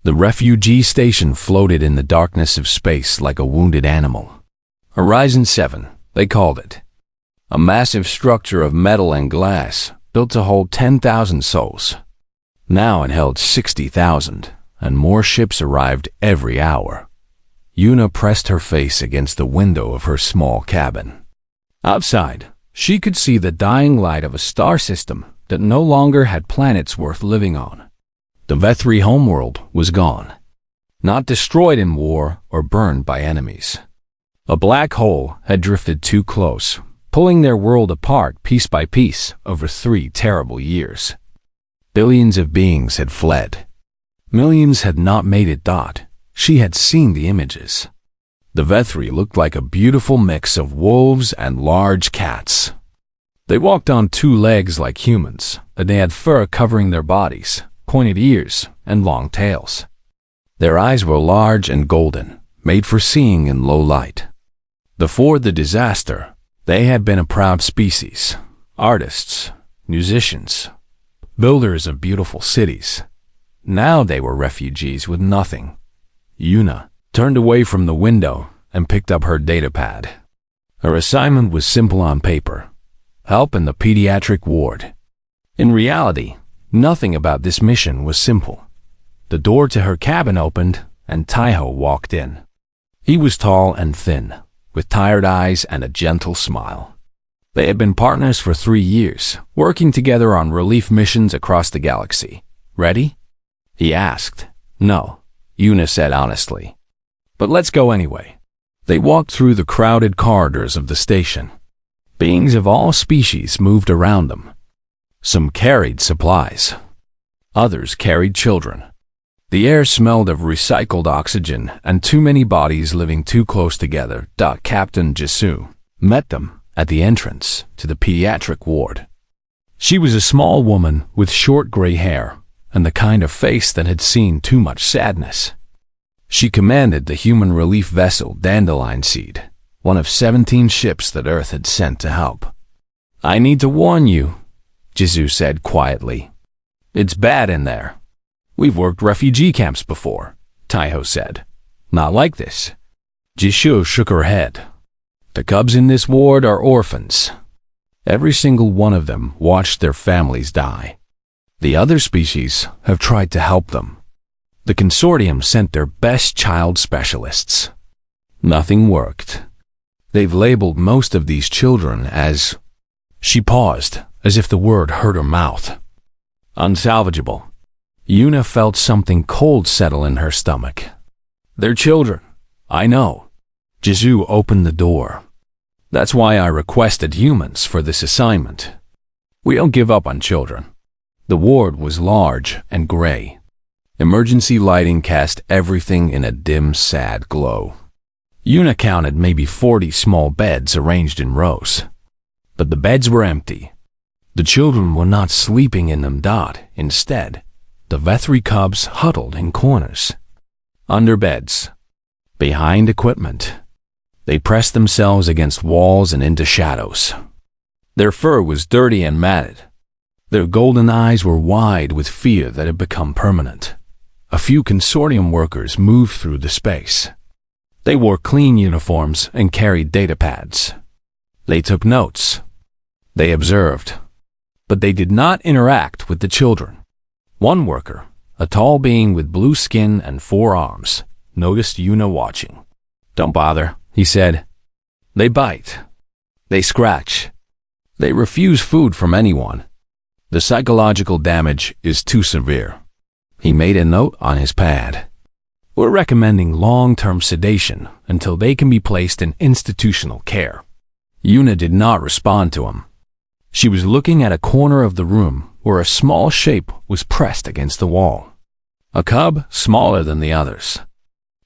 The refugee station floated in the darkness of space like a wounded animal. Horizon 7, they called it. A massive structure of metal and glass built to hold 10,000 souls. Now it held 60,000, and more ships arrived every hour. Yuna pressed her face against the window of her small cabin. Outside, she could see the dying light of a star system that no longer had planets worth living on. The Vethri homeworld was gone, not destroyed in war or burned by enemies. A black hole had drifted too close, pulling their world apart piece by piece over 3 terrible years. Billions of beings had fled. Millions had not made it. She had seen the images. The Vethri looked like a beautiful mix of wolves and large cats. They walked on 2 legs like humans, and they had fur covering their bodies, pointed ears, and long tails. Their eyes were large and golden, made for seeing in low light. Before the disaster, they had been a proud species, artists, musicians, builders of beautiful cities. Now they were refugees with nothing. Yuna turned away from the window and picked up her datapad. Her assignment was simple on paper: help in the pediatric ward. In reality, nothing about this mission was simple. The door to her cabin opened, and Taiho walked in. He was tall and thin, with tired eyes and a gentle smile. They had been partners for 3 years, working together on relief missions across the galaxy. Ready? He asked. No, Yuna said honestly. But let's go anyway. They walked through the crowded corridors of the station. Beings of all species moved around them. Some carried supplies. Others carried children. The air smelled of recycled oxygen and too many bodies living too close together. Captain Jisoo met them at the entrance to the pediatric ward. She was a small woman with short gray hair and the kind of face that had seen too much sadness. She commanded the human relief vessel Dandelion Seed, one of 17 ships that Earth had sent to help. I need to warn you, Jisoo said quietly. It's bad in there. We've worked refugee camps before, Taiho said. Not like this. Jisoo shook her head. The cubs in this ward are orphans. Every single one of them watched their families die. The other species have tried to help them. The consortium sent their best child specialists. Nothing worked. They've labeled most of these children as... She paused, as if the word hurt her mouth. Unsalvageable. Yuna felt something cold settle in her stomach. They're children. I know. Jisoo opened the door. That's why I requested humans for this assignment. We don't give up on children. The ward was large and gray. Emergency lighting cast everything in a dim, sad glow. Yuna counted maybe 40 small beds arranged in rows. But the beds were empty. The children were not sleeping in them. Instead, the Vethri cubs huddled in corners. Under beds. Behind equipment. They pressed themselves against walls and into shadows. Their fur was dirty and matted. Their golden eyes were wide with fear that had become permanent. A few consortium workers moved through the space. They wore clean uniforms and carried datapads. They took notes. They observed. But they did not interact with the children. One worker, a tall being with blue skin and 4 arms, noticed Yuna watching. Don't bother, he said. They bite. They scratch. They refuse food from anyone. The psychological damage is too severe. He made a note on his pad. We're recommending long-term sedation until they can be placed in institutional care. Yuna did not respond to him. She was looking at a corner of the room where a small shape was pressed against the wall. A cub smaller than the others.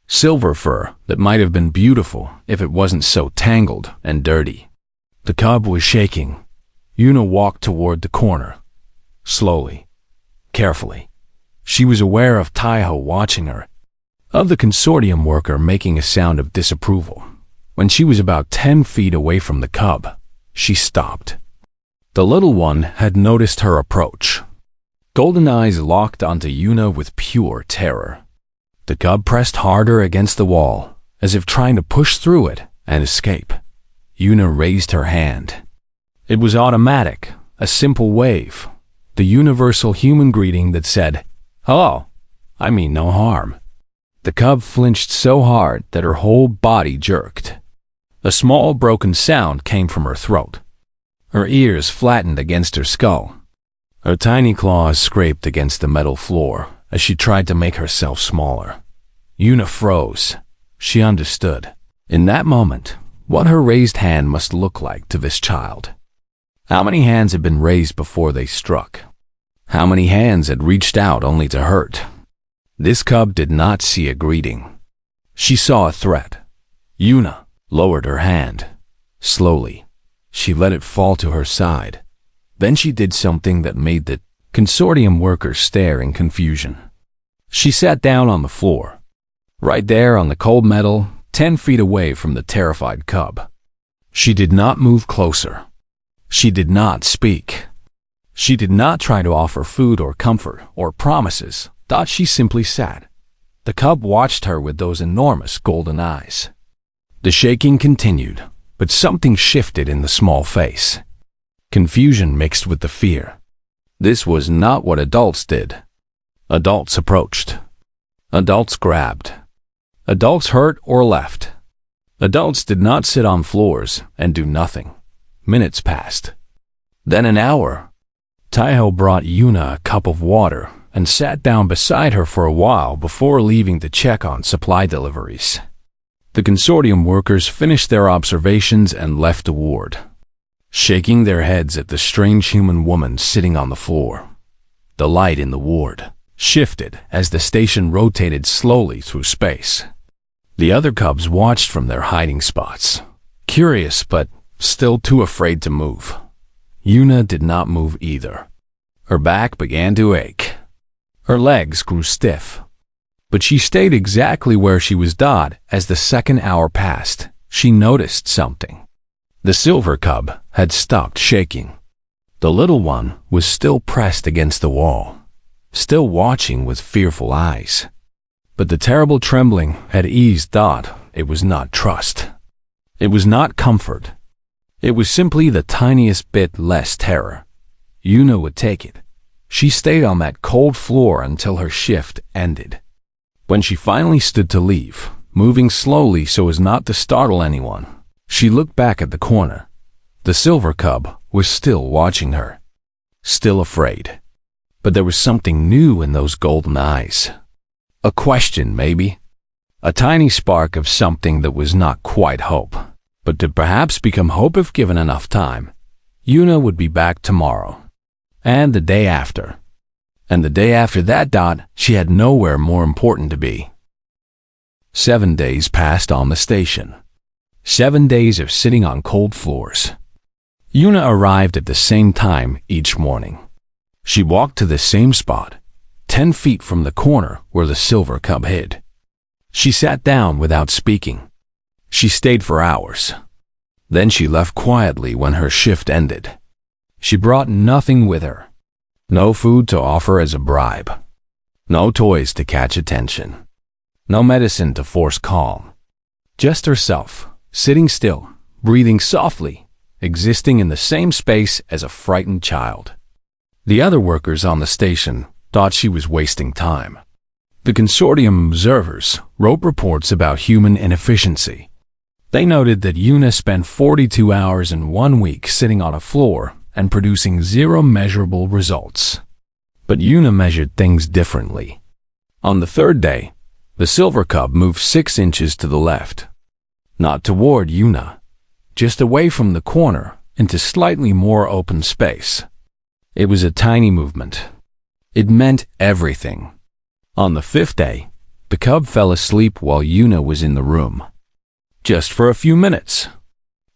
Silver fur that might have been beautiful if it wasn't so tangled and dirty. The cub was shaking. Yuna walked toward the corner. Slowly. Carefully. She was aware of Taiho watching her. Of the consortium worker making a sound of disapproval. When she was about 10 feet away from the cub, she stopped. The little one had noticed her approach. Golden eyes locked onto Yuna with pure terror. The cub pressed harder against the wall, as if trying to push through it and escape. Yuna raised her hand. It was automatic, a simple wave, the universal human greeting that said, "Hello, I mean no harm." The cub flinched so hard that her whole body jerked. A small broken sound came from her throat. Her ears flattened against her skull. Her tiny claws scraped against the metal floor as she tried to make herself smaller. Yuna froze. She understood, in that moment, what her raised hand must look like to this child. How many hands had been raised before they struck? How many hands had reached out only to hurt? This cub did not see a greeting. She saw a threat. Yuna lowered her hand. Slowly, she let it fall to her side. Then she did something that made the consortium workers stare in confusion. She sat down on the floor, right there on the cold metal, 10 feet away from the terrified cub. She did not move closer. She did not speak. She did not try to offer food or comfort or promises. She simply sat. The cub watched her with those enormous golden eyes. The shaking continued, but something shifted in the small face. Confusion mixed with the fear. This was not what adults did. Adults approached. Adults grabbed. Adults hurt or left. Adults did not sit on floors and do nothing. Minutes passed. Then an hour. Taiho brought Yuna a cup of water and sat down beside her for a while before leaving to check on supply deliveries. The consortium workers finished their observations and left the ward, shaking their heads at the strange human woman sitting on the floor. The light in the ward shifted as the station rotated slowly through space. The other cubs watched from their hiding spots, curious but still too afraid to move. Yuna did not move either. Her back began to ache. Her legs grew stiff. But she stayed exactly where she was. As the second hour passed, she noticed something. The silver cub had stopped shaking. The little one was still pressed against the wall, still watching with fearful eyes. But the terrible trembling had eased. It was not trust. It was not comfort. It was simply the tiniest bit less terror. Yuna would take it. She stayed on that cold floor until her shift ended. When she finally stood to leave, moving slowly so as not to startle anyone, she looked back at the corner. The silver cub was still watching her, still afraid. But there was something new in those golden eyes. A question, maybe. A tiny spark of something that was not quite hope, but to perhaps become hope if given enough time. Yuna would be back tomorrow, and the day after. And the day after that. She had nowhere more important to be. 7 days passed on the station. 7 days of sitting on cold floors. Yuna arrived at the same time each morning. She walked to the same spot, 10 feet from the corner where the silver cub hid. She sat down without speaking. She stayed for hours. Then she left quietly when her shift ended. She brought nothing with her. No food to offer as a bribe. No toys to catch attention. No medicine to force calm. Just herself, sitting still, breathing softly, existing in the same space as a frightened child. The other workers on the station thought she was wasting time. The consortium observers wrote reports about human inefficiency. They noted that Yuna spent 42 hours in 1 week sitting on a floor and producing 0 measurable results. But Yuna measured things differently. On the 3rd day, the silver cub moved 6 inches to the left. Not toward Yuna, just away from the corner into slightly more open space. It was a tiny movement. It meant everything. On the 5th day, the cub fell asleep while Yuna was in the room. Just for a few minutes.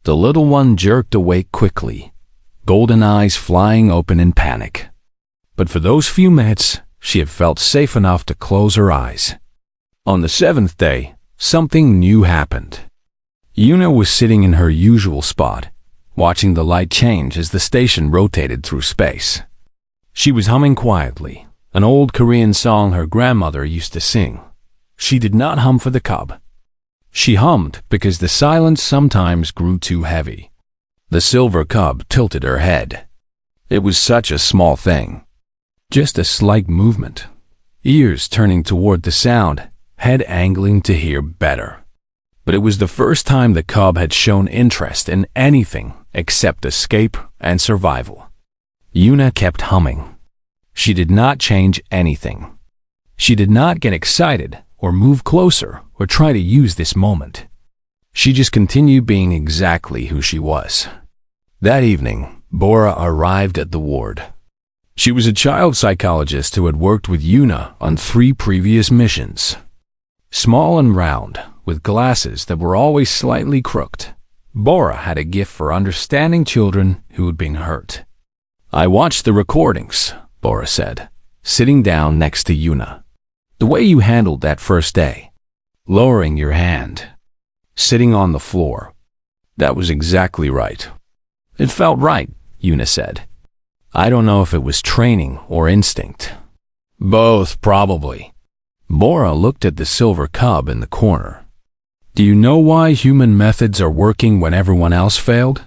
The little one jerked awake quickly, golden eyes flying open in panic. But for those few minutes, she had felt safe enough to close her eyes. On the 7th day, something new happened. Yuna was sitting in her usual spot, watching the light change as the station rotated through space. She was humming quietly, an old Korean song her grandmother used to sing. She did not hum for the cub. She hummed because the silence sometimes grew too heavy. The silver cub tilted her head. It was such a small thing. Just a slight movement. Ears turning toward the sound, head angling to hear better. But it was the first time the cub had shown interest in anything except escape and survival. Yuna kept humming. She did not change anything. She did not get excited or move closer or try to use this moment. She just continued being exactly who she was. That evening, Bora arrived at the ward. She was a child psychologist who had worked with Yuna on 3 previous missions. Small and round, with glasses that were always slightly crooked, Bora had a gift for understanding children who had been hurt. "I watched the recordings," Bora said, sitting down next to Yuna. "The way you handled that first day, lowering your hand, sitting on the floor, that was exactly right." "It felt right," Yuna said. "I don't know if it was training or instinct." "Both, probably." Bora looked at the silver cub in the corner. "Do you know why human methods are working when everyone else failed?"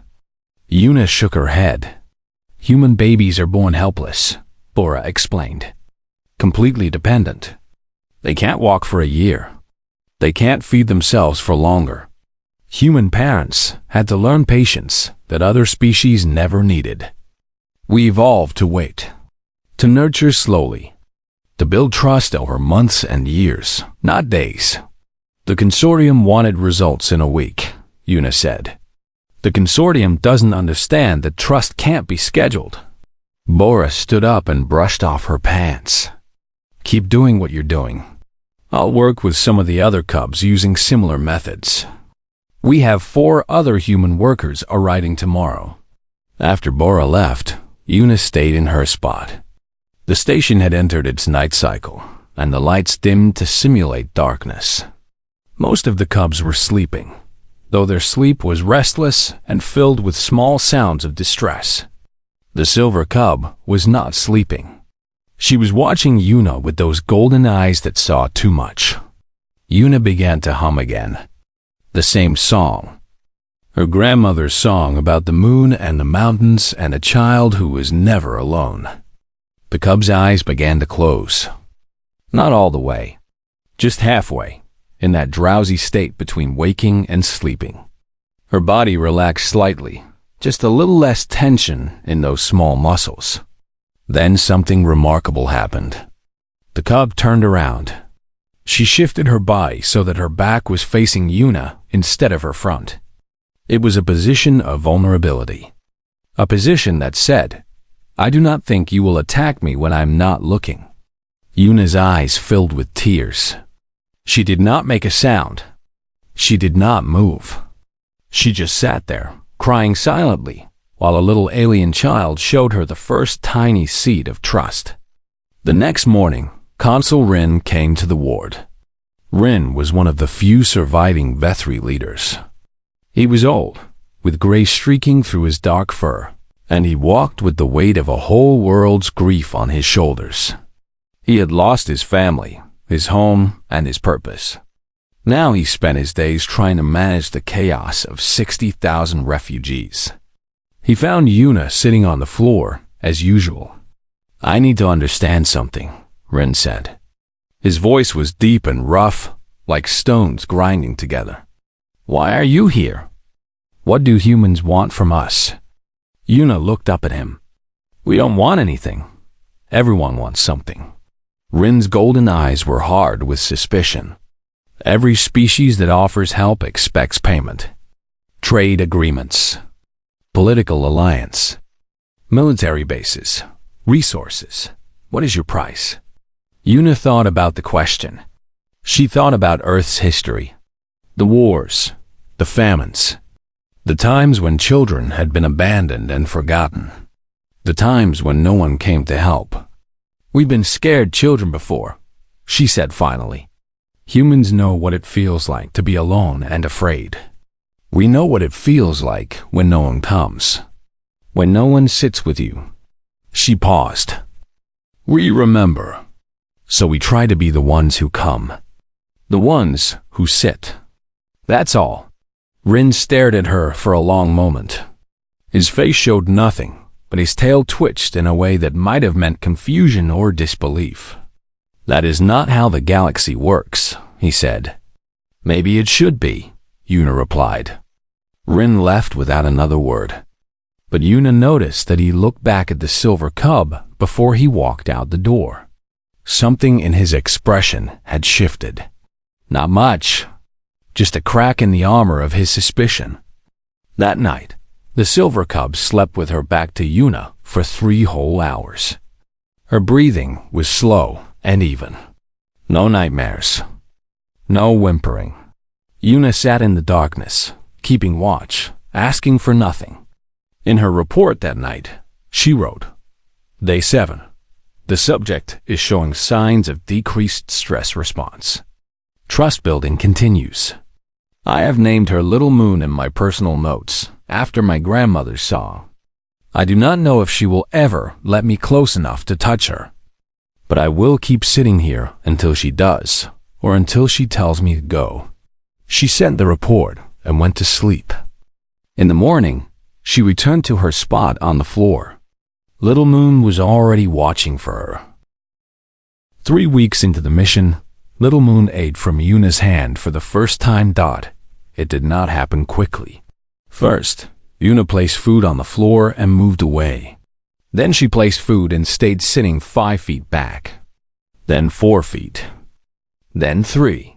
Yuna shook her head. "Human babies are born helpless," Bora explained. "Completely dependent. They can't walk for a year. They can't feed themselves for longer. Human parents had to learn patience that other species never needed. We evolved to wait, to nurture slowly, to build trust over months and years, not days. The consortium wanted results in a week," Yuna said. "The consortium doesn't understand that trust can't be scheduled." Bora stood up and brushed off her pants. "Keep doing what you're doing. I'll work with some of the other cubs using similar methods. We have 4 other human workers arriving tomorrow." After Bora left, Yuna stayed in her spot. The station had entered its night cycle, and the lights dimmed to simulate darkness. Most of the cubs were sleeping, though their sleep was restless and filled with small sounds of distress. The silver cub was not sleeping. She was watching Yuna with those golden eyes that saw too much. Yuna began to hum again. The same song. Her grandmother's song about the moon and the mountains and a child who was never alone. The cub's eyes began to close. Not all the way. Just halfway, in that drowsy state between waking and sleeping. Her body relaxed slightly, just a little less tension in those small muscles. Then something remarkable happened. The cub turned around. She shifted her body so that her back was facing Yuna instead of her front. It was a position of vulnerability. A position that said, "I do not think you will attack me when I'm not looking." Yuna's eyes filled with tears. She did not make a sound. She did not move. She just sat there, crying silently, while a little alien child showed her the first tiny seed of trust. The next morning, Consul Rin came to the ward. Rin was one of the few surviving Vethri leaders. He was old, with gray streaking through his dark fur, and he walked with the weight of a whole world's grief on his shoulders. He had lost his family, his home, and his purpose. Now he spent his days trying to manage the chaos of 60,000 refugees. He found Yuna sitting on the floor, as usual. "I need to understand something," Rin said. His voice was deep and rough, like stones grinding together. "Why are you here? What do humans want from us?" Yuna looked up at him. "We don't want anything. Everyone wants something." Rin's golden eyes were hard with suspicion. "Every species that offers help expects payment. Trade agreements, political alliance, military bases, resources. What is your price?" Yuna thought about the question. She thought about Earth's history. The wars, the famines, the times when children had been abandoned and forgotten, the times when no one came to help. "We've been scared children before," she said finally. "Humans know what it feels like to be alone and afraid. We know what it feels like when no one comes, when no one sits with you." She paused. "We remember, so we try to be the ones who come." The ones who sit. That's all. Rin stared at her for a long moment. His face showed nothing, but his tail twitched in a way that might have meant confusion or disbelief. That is not how the galaxy works, he said. Maybe it should be, Yuna replied. Rin left without another word. But Yuna noticed that he looked back at the silver cub before he walked out the door. Something in his expression had shifted. Not much. Just a crack in the armor of his suspicion. That night, the silver cub slept with her back to Yuna for 3 whole hours. Her breathing was slow and even. No nightmares. No whimpering. Yuna sat in the darkness, keeping watch, asking for nothing. In her report that night, she wrote, Day 7. The subject is showing signs of decreased stress response. Trust building continues. I have named her Little Moon in my personal notes, after my grandmother's song. I do not know if she will ever let me close enough to touch her. But I will keep sitting here until she does, or until she tells me to go. She sent the report and went to sleep. In the morning, she returned to her spot on the floor. Little Moon was already watching for her. 3 weeks into the mission, Little Moon ate from Yuna's hand for the first time. It did not happen quickly. First, Yuna placed food on the floor and moved away. Then she placed food and stayed sitting 5 feet back. Then 4 feet. Then 3.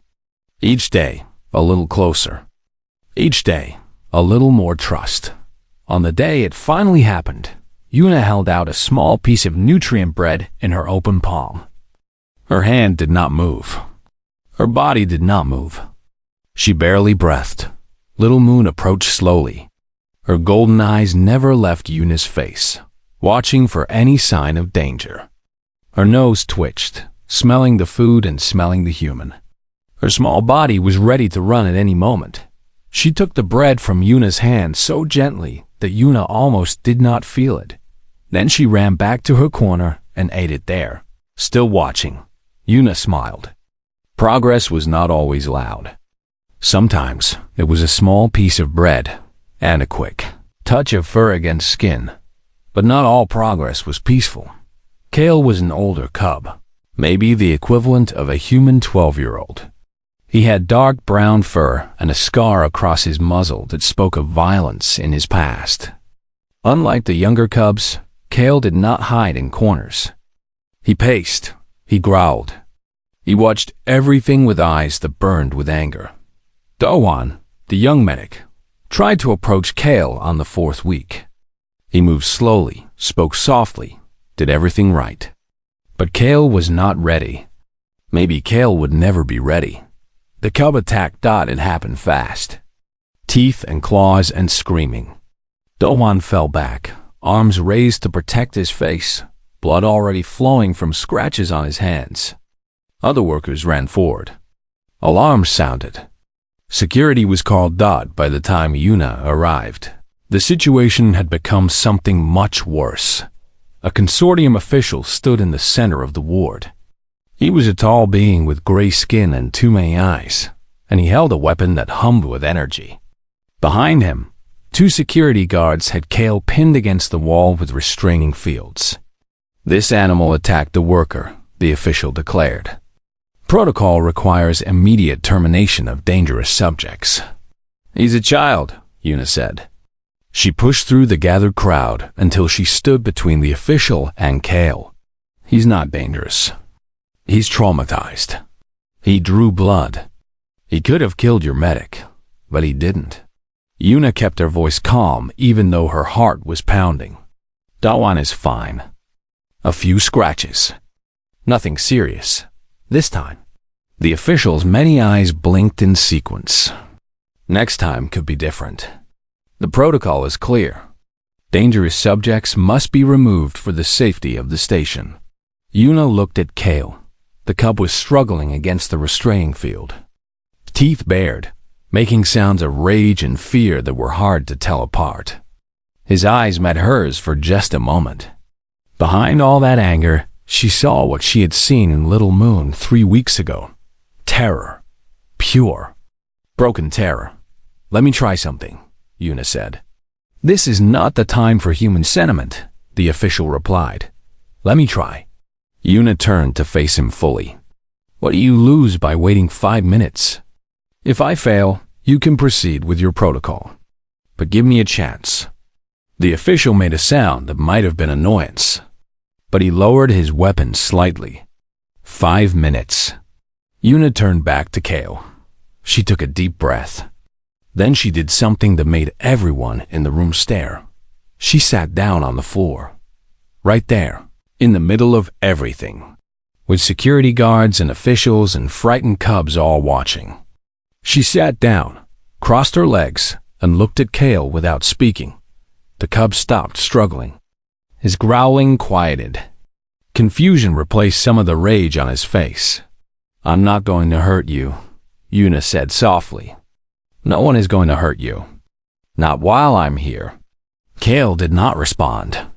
Each day, a little closer. Each day, a little more trust. On the day it finally happened, Yuna held out a small piece of nutrient bread in her open palm. Her hand did not move. Her body did not move. She barely breathed. Little Moon approached slowly. Her golden eyes never left Yuna's face, watching for any sign of danger. Her nose twitched, smelling the food and smelling the human. Her small body was ready to run at any moment. She took the bread from Yuna's hand so gently that Yuna almost did not feel it. Then she ran back to her corner and ate it there. Still watching, Yuna smiled. Progress was not always loud. Sometimes it was a small piece of bread and a quick touch of fur against skin. But not all progress was peaceful. Kale was an older cub, maybe the equivalent of a human 12-year-old. He had dark brown fur and a scar across his muzzle that spoke of violence in his past. Unlike the younger cubs, Kale did not hide in corners. He paced. He growled. He watched everything with eyes that burned with anger. Dawan, the young medic, tried to approach Kale on the 4th week. He moved slowly, spoke softly, did everything right. But Kale was not ready. Maybe Kale would never be ready. The cub attack had happened fast. Teeth and claws and screaming. Dawan fell back, arms raised to protect his face, blood already flowing from scratches on his hands. Other workers ran forward. Alarms sounded. Security was called by the time Yuna arrived. The situation had become something much worse. A consortium official stood in the center of the ward. He was a tall being with gray skin and too many eyes, and he held a weapon that hummed with energy. Behind him, 2 security guards had Kale pinned against the wall with restraining fields. This animal attacked the worker, the official declared. Protocol requires immediate termination of dangerous subjects. He's a child, Yuna said. She pushed through the gathered crowd until she stood between the official and Kale. He's not dangerous. He's traumatized. He drew blood. He could have killed your medic, but he didn't. Yuna kept her voice calm even though her heart was pounding. Dawan is fine. A few scratches. Nothing serious. This time, the official's many eyes blinked in sequence. Next time could be different. The protocol is clear. Dangerous subjects must be removed for the safety of the station. Yuna looked at Kale. The cub was struggling against the restraining field. Teeth bared, making sounds of rage and fear that were hard to tell apart. His eyes met hers for just a moment. Behind all that anger, she saw what she had seen in Little Moon 3 weeks ago. Terror, pure. Broken terror. Let me try something, Yuna said. This is not the time for human sentiment, the official replied. Let me try. Yuna turned to face him fully. What do you lose by waiting 5 minutes? If I fail, you can proceed with your protocol. But give me a chance. The official made a sound that might have been annoyance, but he lowered his weapon slightly. 5 minutes. Yuna turned back to Kale. She took a deep breath. Then she did something that made everyone in the room stare. She sat down on the floor. Right there, in the middle of everything, with security guards and officials and frightened cubs all watching. She sat down, crossed her legs, and looked at Kale without speaking. The cub stopped struggling. His growling quieted. Confusion replaced some of the rage on his face. I'm not going to hurt you, Yuna said softly. No one is going to hurt you. Not while I'm here. Kale did not respond.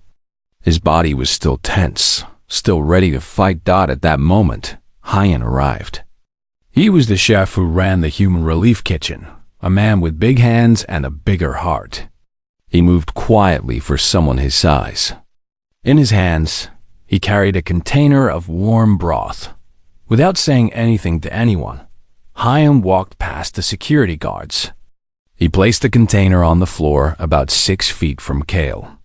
His body was still tense, still ready to fight. At that moment, Hyan arrived. He was the chef who ran the human relief kitchen, a man with big hands and a bigger heart. He moved quietly for someone his size. In his hands, he carried a container of warm broth. Without saying anything to anyone, Hyan walked past the security guards. He placed the container on the floor about 6 feet from Kale.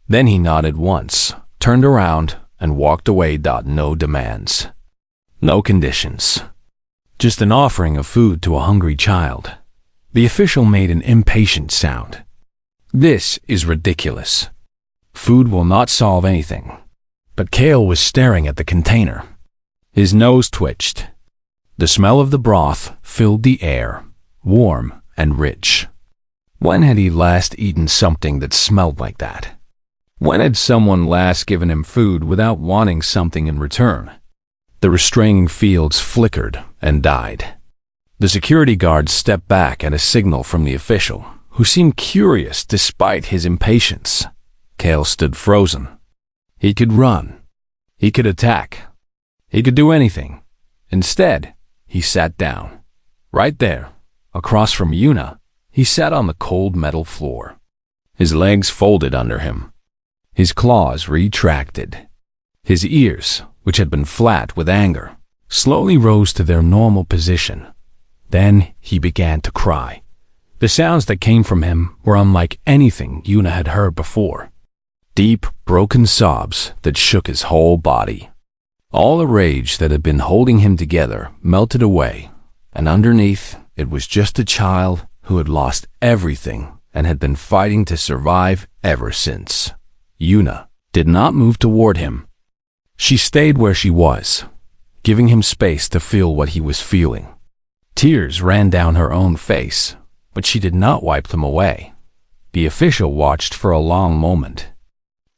Then he nodded once, turned around, and walked away. No demands. No conditions. Just an offering of food to a hungry child. The official made an impatient sound. This is ridiculous. Food will not solve anything. But Kale was staring at the container. His nose twitched. The smell of the broth filled the air, warm and rich. When had he last eaten something that smelled like that? When had someone last given him food without wanting something in return? The restraining fields flickered and died. The security guards stepped back at a signal from the official, who seemed curious despite his impatience. Kale stood frozen. He could run. He could attack. He could do anything. Instead, he sat down. Right there, across from Yuna, he sat on the cold metal floor. His legs folded under him. His claws retracted. His ears, which had been flat with anger, slowly rose to their normal position. Then he began to cry. The sounds that came from him were unlike anything Yuna had heard before. Deep, broken sobs that shook his whole body. All the rage that had been holding him together melted away, and underneath it was just a child who had lost everything and had been fighting to survive ever since. Yuna did not move toward him. She stayed where she was, giving him space to feel what he was feeling. Tears ran down her own face, but she did not wipe them away. The official watched for a long moment.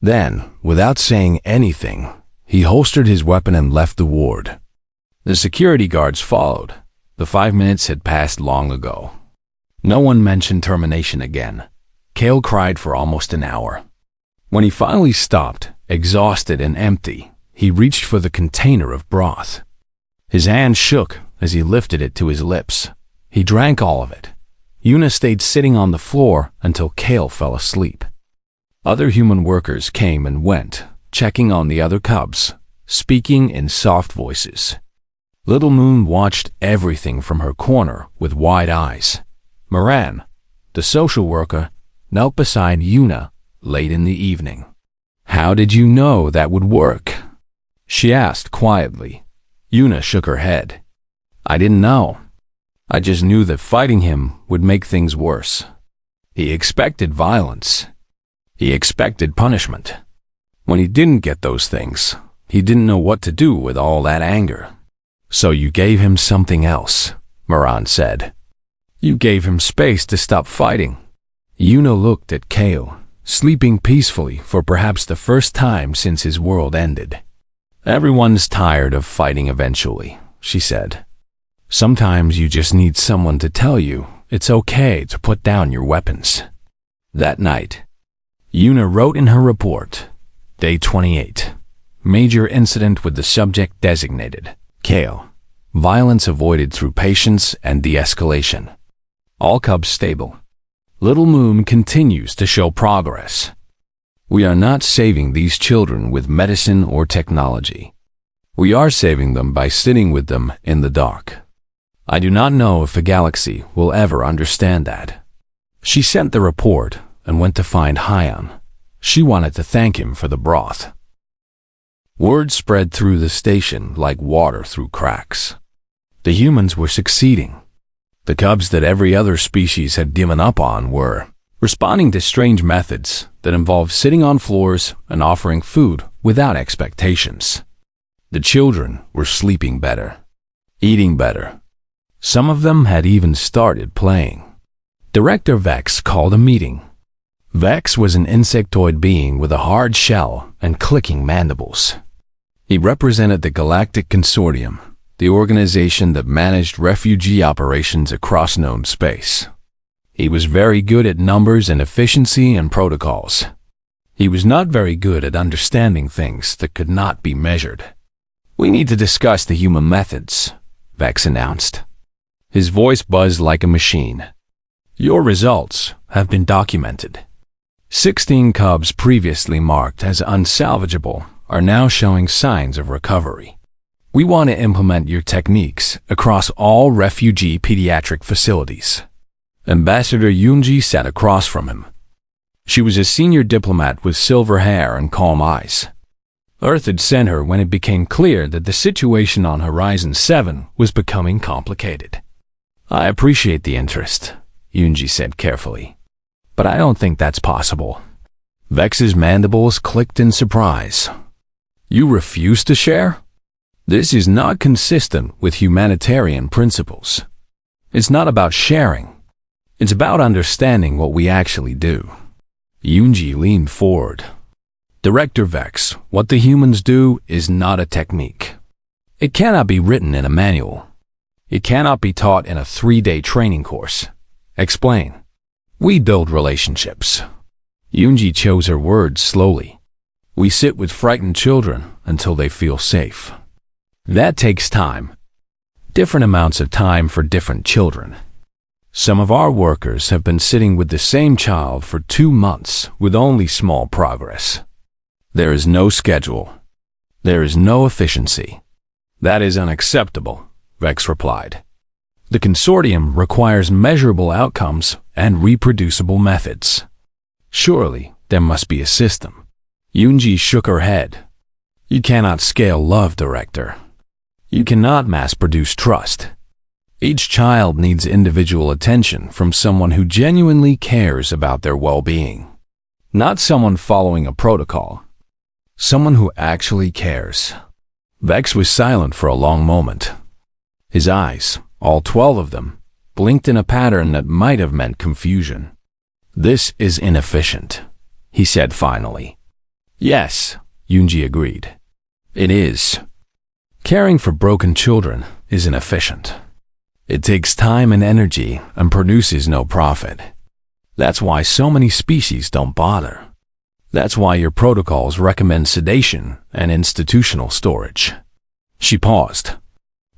Then, without saying anything, he holstered his weapon and left the ward. The security guards followed. The 5 minutes had passed long ago. No one mentioned termination again. Kale cried for almost an hour. When he finally stopped, exhausted and empty, he reached for the container of broth. His hand shook as he lifted it to his lips. He drank all of it. Yuna stayed sitting on the floor until Kale fell asleep. Other human workers came and went, checking on the other cubs, speaking in soft voices. Little Moon watched everything from her corner with wide eyes. Moran, the social worker, knelt beside Yuna late in the evening. How did you know that would work? She asked quietly. Yuna shook her head. I didn't know. I just knew that fighting him would make things worse. He expected violence. He expected punishment. When he didn't get those things, he didn't know what to do with all that anger. So you gave him something else, Moran said. You gave him space to stop fighting. Yuna looked at Kale, sleeping peacefully for perhaps the first time since his world ended. Everyone's tired of fighting eventually, she said. Sometimes you just need someone to tell you it's okay to put down your weapons. That night, Yuna wrote in her report, Day 28, major incident with the subject designated, Kale. Violence avoided through patience and de-escalation. All cubs stable. Little Moon continues to show progress. We are not saving these children with medicine or technology. We are saving them by sitting with them in the dark. I do not know if the galaxy will ever understand that. She sent the report and went to find Hyon. She wanted to thank him for the broth. Word spread through the station like water through cracks. The humans were succeeding. The cubs that every other species had given up on were responding to strange methods that involved sitting on floors and offering food without expectations. The children were sleeping better, eating better. Some of them had even started playing. Director Vex called a meeting. Vex was an insectoid being with a hard shell and clicking mandibles. He represented the Galactic Consortium, the organization that managed refugee operations across known space. He was very good at numbers and efficiency and protocols. He was not very good at understanding things that could not be measured. "We need to discuss the human methods," Vex announced. His voice buzzed like a machine. "Your results have been documented. 16 cubs previously marked as unsalvageable are now showing signs of recovery. We want to implement your techniques across all refugee pediatric facilities." Ambassador Yunji sat across from him. She was a senior diplomat with silver hair and calm eyes. Earth had sent her when it became clear that the situation on Horizon 7 was becoming complicated. "I appreciate the interest," Yunji said carefully, "but I don't think that's possible." Vex's mandibles clicked in surprise. "You refuse to share? This is not consistent with humanitarian principles. It's not about sharing. It's about understanding what we actually do." Yunji leaned forward. "Director Vex, what the humans do is not a technique. It cannot be written in a manual. It cannot be taught in a 3-day training course. Explain." "We build relationships." Yunji chose her words slowly. "We sit with frightened children until they feel safe. That takes time. Different amounts of time for different children. Some of our workers have been sitting with the same child for 2 months with only small progress. There is no schedule. There is no efficiency." "That is unacceptable," Vex replied. "The consortium requires measurable outcomes and reproducible methods. Surely there must be a system." Yunji shook her head. "You cannot scale love, Director. You cannot mass-produce trust. Each child needs individual attention from someone who genuinely cares about their well-being. Not someone following a protocol. Someone who actually cares." Vex was silent for a long moment. His eyes, all 12 of them, blinked in a pattern that might have meant confusion. "This is inefficient," he said finally. "Yes," Yunji agreed. "It is. Caring for broken children is inefficient. It takes time and energy and produces no profit. That's why so many species don't bother. That's why your protocols recommend sedation and institutional storage." She paused.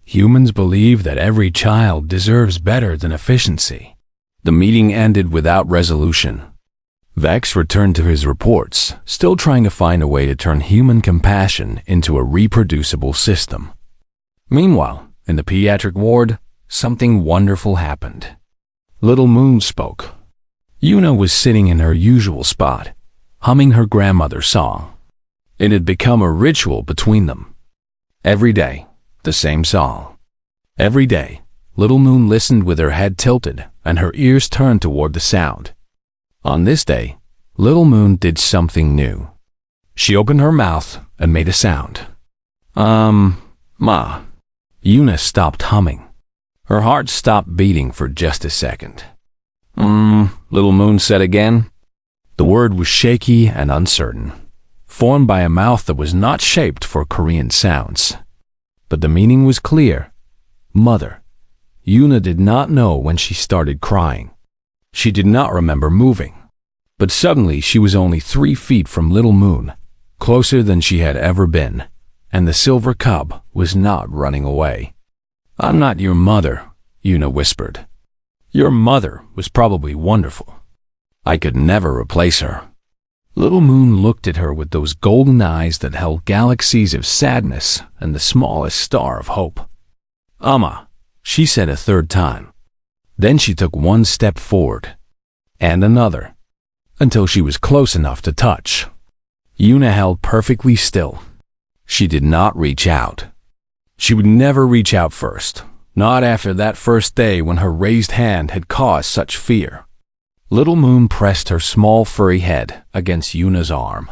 "Humans believe that every child deserves better than efficiency." The meeting ended without resolution. Vex returned to his reports, still trying to find a way to turn human compassion into a reproducible system. Meanwhile, in the pediatric ward, something wonderful happened. Little Moon spoke. Yuna was sitting in her usual spot, humming her grandmother's song. It had become a ritual between them. Every day, the same song. Every day, Little Moon listened with her head tilted and her ears turned toward the sound. On this day, Little Moon did something new. She opened her mouth and made a sound. Ma. Yuna stopped humming. Her heart stopped beating for just a second. Little Moon said again. The word was shaky and uncertain, formed by a mouth that was not shaped for Korean sounds. But the meaning was clear. Mother. Yuna did not know when she started crying. She did not remember moving. But suddenly she was only 3 feet from Little Moon, closer than she had ever been, and the silver cub was not running away. "I'm not your mother," Una whispered. "Your mother was probably wonderful. I could never replace her." Little Moon looked at her with those golden eyes that held galaxies of sadness and the smallest star of hope. "Amma," she said a third time. Then she took one step forward, and another, until she was close enough to touch. Una held perfectly still. She did not reach out. She would never reach out first, not after that first day when her raised hand had caused such fear. Little Moon pressed her small furry head against Una's arm.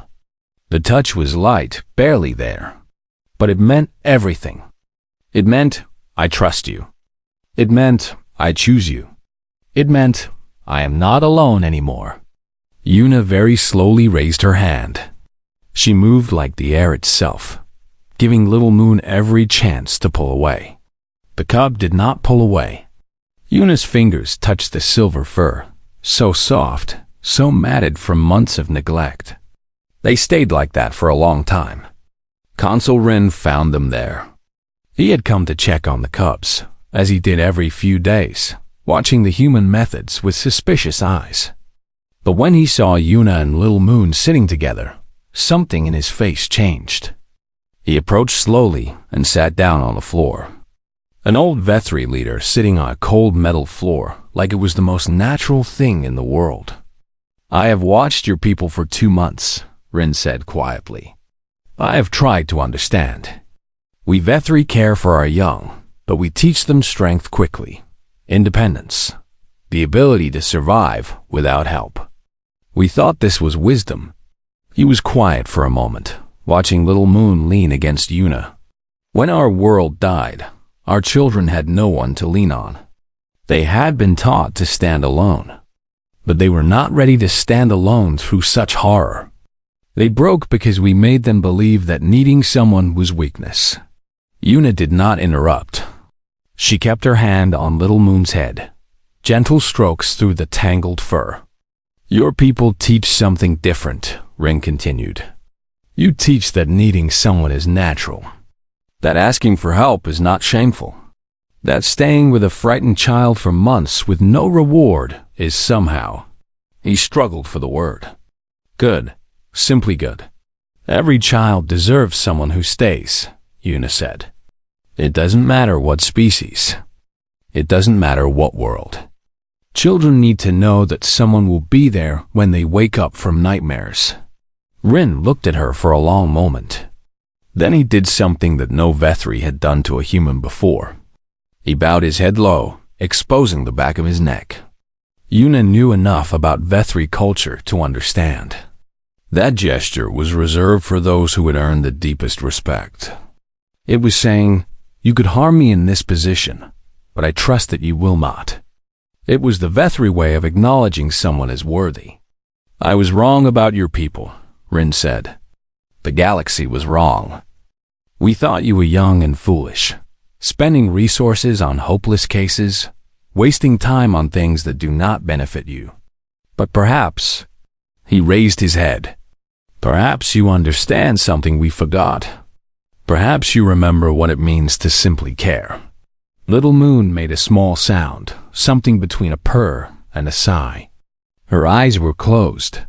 The touch was light, barely there, but it meant everything. It meant, "I trust you." It meant, "I choose you." It meant, "I am not alone anymore." Una very slowly raised her hand. She moved like the air itself, giving Little Moon every chance to pull away. The cub did not pull away. Una's fingers touched the silver fur, so soft, so matted from months of neglect. They stayed like that for a long time. Consul Rin found them there. He had come to check on the cubs, as he did every few days, watching the human methods with suspicious eyes. But when he saw Una and Little Moon sitting together, something in his face changed. He approached slowly and sat down on the floor. An old Vethri leader sitting on a cold metal floor like it was the most natural thing in the world. "I have watched your people for 2 months, Rin said quietly. "I have tried to understand. We Vethri care for our young, but we teach them strength quickly, independence, the ability to survive without help. We thought this was wisdom." He was quiet for a moment, watching Little Moon lean against Una. "When our world died, our children had no one to lean on. They had been taught to stand alone, but they were not ready to stand alone through such horror. They broke because we made them believe that needing someone was weakness." Una did not interrupt. She kept her hand on Little Moon's head, gentle strokes through the tangled fur. "Your people teach something different," Rin continued. "You teach that needing someone is natural, that asking for help is not shameful, that staying with a frightened child for months with no reward is somehow—" He struggled for the word. "Good, simply good. Every child deserves someone who stays," Una said. "It doesn't matter what species. It doesn't matter what world. Children need to know that someone will be there when they wake up from nightmares." Rin looked at her for a long moment. Then he did something that no Vethri had done to a human before. He bowed his head low, exposing the back of his neck. Una knew enough about Vethri culture to understand. That gesture was reserved for those who had earned the deepest respect. It was saying, "You could harm me in this position, but I trust that you will not." It was the Vethri way of acknowledging someone as worthy. "I was wrong about your people," Rin said. "The galaxy was wrong. We thought you were young and foolish, spending resources on hopeless cases, wasting time on things that do not benefit you. But perhaps," he raised his head, "perhaps you understand something we forgot. Perhaps you remember what it means to simply care." Little Moon made a small sound, something between a purr and a sigh. Her eyes were closed.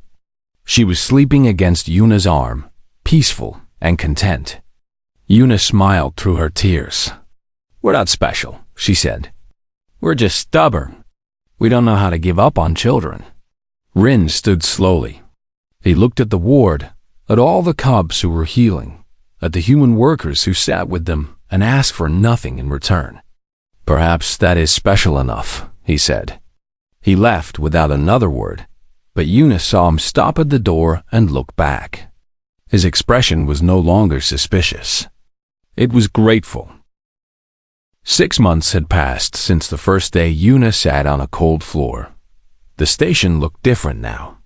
She was sleeping against Una's arm, peaceful and content. Una smiled through her tears. "We're not special," she said. "We're just stubborn. We don't know how to give up on children." Rin stood slowly. He looked at the ward, at all the cubs who were healing, at the human workers who sat with them and asked for nothing in return. "Perhaps that is special enough," he said. He left without another word, but Una saw him stop at the door and look back. His expression was no longer suspicious. It was grateful. 6 months had passed since the first day Una sat on a cold floor. The station looked different now.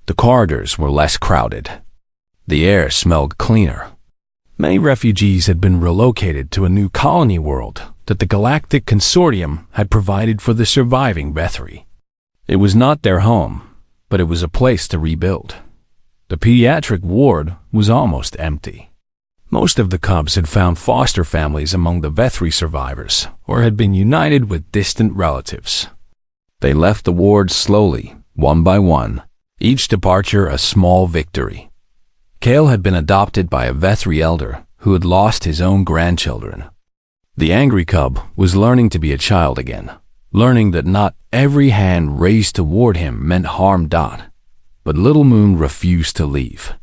The corridors were less crowded. The air smelled cleaner. Many refugees had been relocated to a new colony world that the Galactic Consortium had provided for the surviving Vethri. It was not their home, but it was a place to rebuild. The pediatric ward was almost empty. Most of the cubs had found foster families among the Vethri survivors, or had been united with distant relatives. They left the ward slowly, one by one, each departure a small victory. Kale had been adopted by a Vethri elder who had lost his own grandchildren. The angry cub was learning to be a child again, learning that not every hand raised toward him meant harm. But Little Moon refused to leave.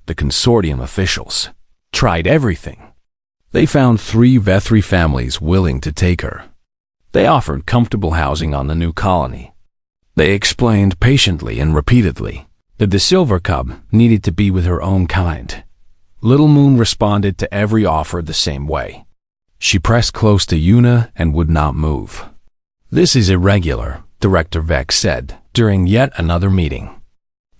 The consortium officials tried everything. They found 3 Vethri families willing to take her. They offered comfortable housing on the new colony. They explained patiently and repeatedly that the silver cub needed to be with her own kind. Little Moon responded to every offer the same way. She pressed close to Yuna and would not move. "This is irregular," Director Vex said during yet another meeting.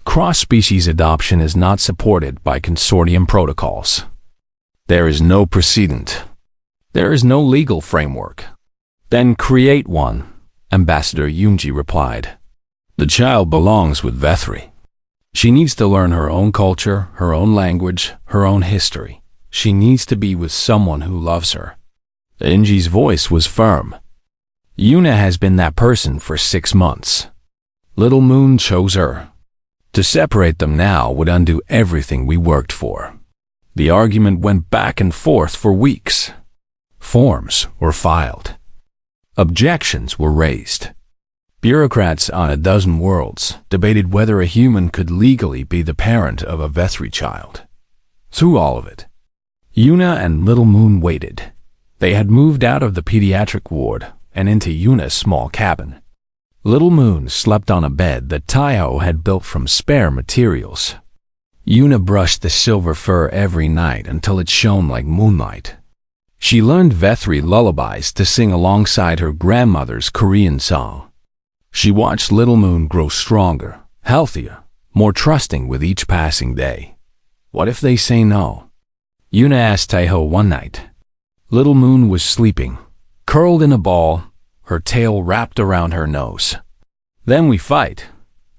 "Cross-species adoption is not supported by consortium protocols. There is no precedent. There is no legal framework." "Then create one," Ambassador Yunji replied. "The child belongs with Vethri. She needs to learn her own culture, her own language, her own history. She needs to be with someone who loves her." Yunji's voice was firm. "Yuna has been that person for 6 months. Little Moon chose her. To separate them now would undo everything we worked for." The argument went back and forth for weeks. Forms were filed. Objections were raised. Bureaucrats on a dozen worlds debated whether a human could legally be the parent of a Vethri child. Through all of it, Yuna and Little Moon waited. They had moved out of the pediatric ward and into Yuna's small cabin. Little Moon slept on a bed that Taiho had built from spare materials. Yuna brushed the silver fur every night until it shone like moonlight. She learned Vethri lullabies to sing alongside her grandmother's Korean song. She watched Little Moon grow stronger, healthier, more trusting with each passing day. What if they say no? Yuna asked Taiho one night. Little Moon was sleeping, curled in a ball, her tail wrapped around her nose. "Then we fight,"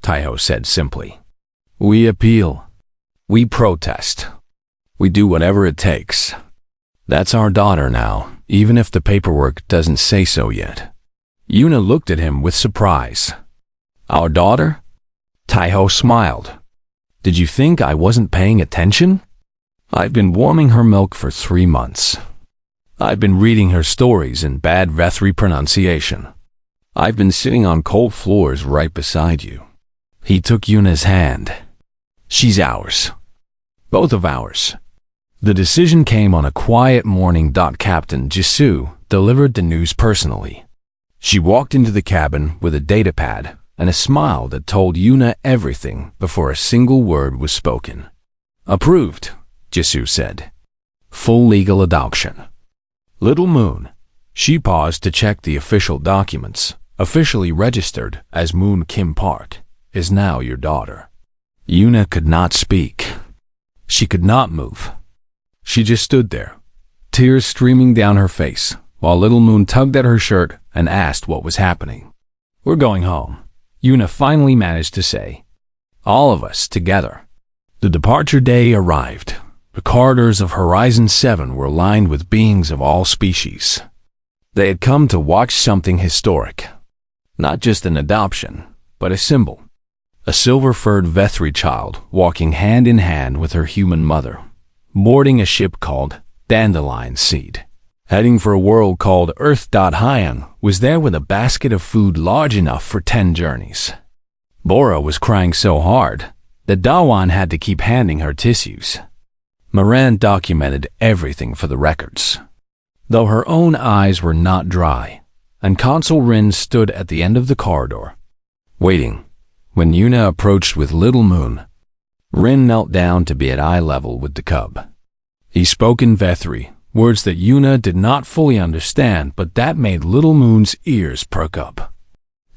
Taiho said simply. "We appeal. We protest. We do whatever it takes. That's our daughter now, even if the paperwork doesn't say so yet." Yuna looked at him with surprise. "Our daughter?" Taiho smiled. "Did you think I wasn't paying attention? I've been warming her milk for 3 months. I've been reading her stories in bad Vethri pronunciation. I've been sitting on cold floors right beside you." He took Yuna's hand. "She's ours. Both of ours." The decision came on a quiet morning. Captain Jisoo delivered the news personally. She walked into the cabin with a datapad and a smile that told Yuna everything before a single word was spoken. "Approved," Jisoo said. "Full legal adoption. Little Moon." She paused to check the official documents, officially registered as Moon Kim Park, "is now your daughter." Yuna could not speak. She could not move. She just stood there, tears streaming down her face, while Little Moon tugged at her shirt and asked what was happening. "We're going home," Yuna finally managed to say. "All of us together." The departure day arrived. The corridors of Horizon 7 were lined with beings of all species. They had come to watch something historic. Not just an adoption, but a symbol. A silver-furred Vethri child walking hand in hand with her human mother, boarding a ship called Dandelion Seed. Heading for a world called Earth. Hyan was there with a basket of food large enough for 10 journeys. Bora was crying so hard that Dawan had to keep handing her tissues. Moran documented everything for the records, though her own eyes were not dry, and Consul Rin stood at the end of the corridor, waiting. When Yuna approached with Little Moon, Rin knelt down to be at eye level with the cub. He spoke in Vethri, words that Yuna did not fully understand, but that made Little Moon's ears perk up.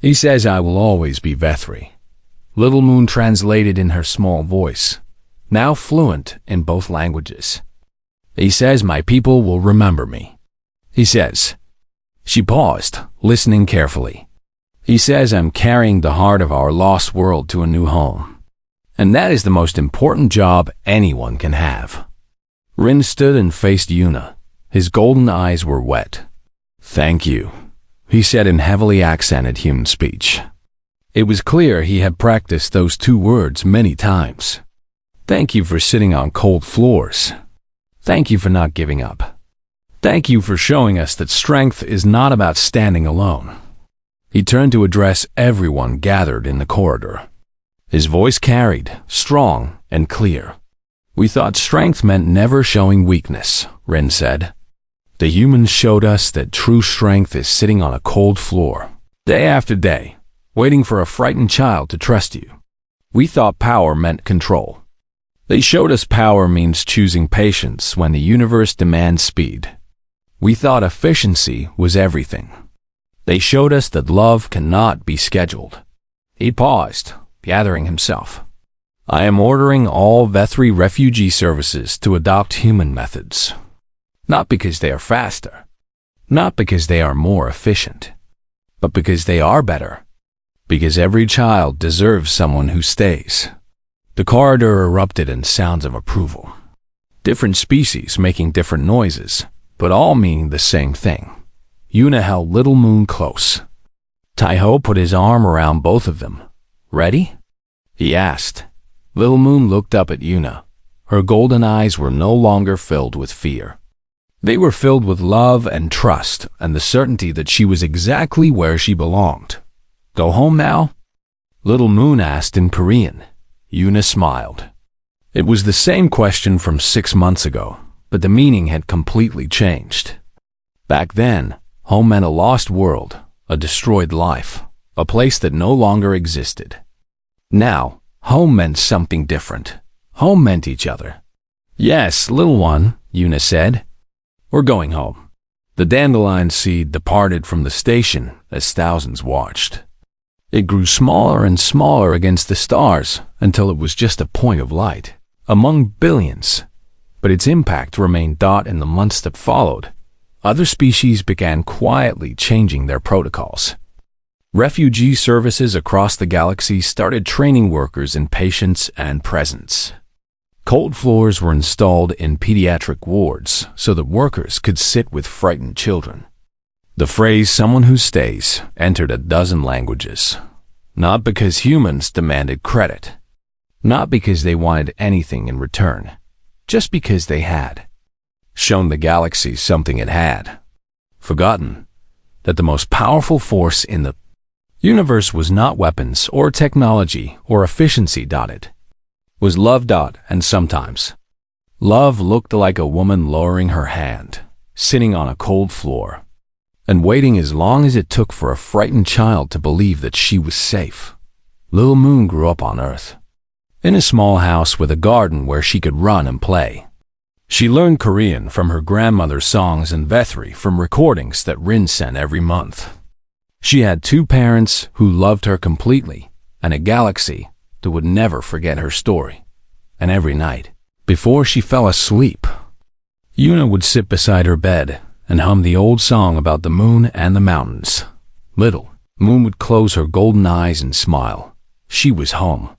He says, "I will always be Vethri." Little Moon translated in her small voice, now fluent in both languages. "He says my people will remember me. He says." She paused, listening carefully. "He says I'm carrying the heart of our lost world to a new home. And that is the most important job anyone can have." Rin stood and faced Yuna. His golden eyes were wet. "Thank you," he said in heavily accented human speech. It was clear he had practiced those two words many times. "Thank you for sitting on cold floors. Thank you for not giving up. Thank you for showing us that strength is not about standing alone." He turned to address everyone gathered in the corridor. His voice carried, strong and clear. "We thought strength meant never showing weakness," Rin said. "The humans showed us that true strength is sitting on a cold floor, day after day, waiting for a frightened child to trust you. We thought power meant control. They showed us power means choosing patience when the universe demands speed. We thought efficiency was everything. They showed us that love cannot be scheduled." He paused, gathering himself. "I am ordering all Vethri refugee services to adopt human methods. Not because they are faster, not because they are more efficient, but because they are better. Because every child deserves someone who stays." The corridor erupted in sounds of approval. Different species making different noises, but all meaning the same thing. Yuna held Little Moon close. Taiho put his arm around both of them. "Ready?" he asked. Little Moon looked up at Yuna. Her golden eyes were no longer filled with fear. They were filled with love and trust and the certainty that she was exactly where she belonged. "Go home now?" Little Moon asked in Korean. Yuna smiled. It was the same question from 6 months ago, but the meaning had completely changed. Back then, home meant a lost world, a destroyed life, a place that no longer existed. Now, home meant something different. Home meant each other. "Yes, little one," Yuna said. "We're going home." The dandelion seed departed from the station as thousands watched. It grew smaller and smaller against the stars until it was just a point of light, among billions. But its impact remained dot in the months that followed. Other species began quietly changing their protocols. Refugee services across the galaxy started training workers in patience and presence. Cold floors were installed in pediatric wards so that workers could sit with frightened children. The phrase "someone who stays" entered a dozen languages. Not because humans demanded credit. Not because they wanted anything in return. Just because they had shown the galaxy something it had. Forgotten that the most powerful force in the universe was not weapons or technology or efficiency. It was love. And sometimes love looked like a woman lowering her hand, sitting on a cold floor, and waiting as long as it took for a frightened child to believe that she was safe. Little Moon grew up on Earth, in a small house with a garden where she could run and play. She learned Korean from her grandmother's songs and Vethri from recordings that Rin sent every month. She had 2 parents who loved her completely, and a galaxy that would never forget her story. And every night, before she fell asleep, Yuna would sit beside her bed and hum the old song about the moon and the mountains. Little Moon would close her golden eyes and smile. She was home.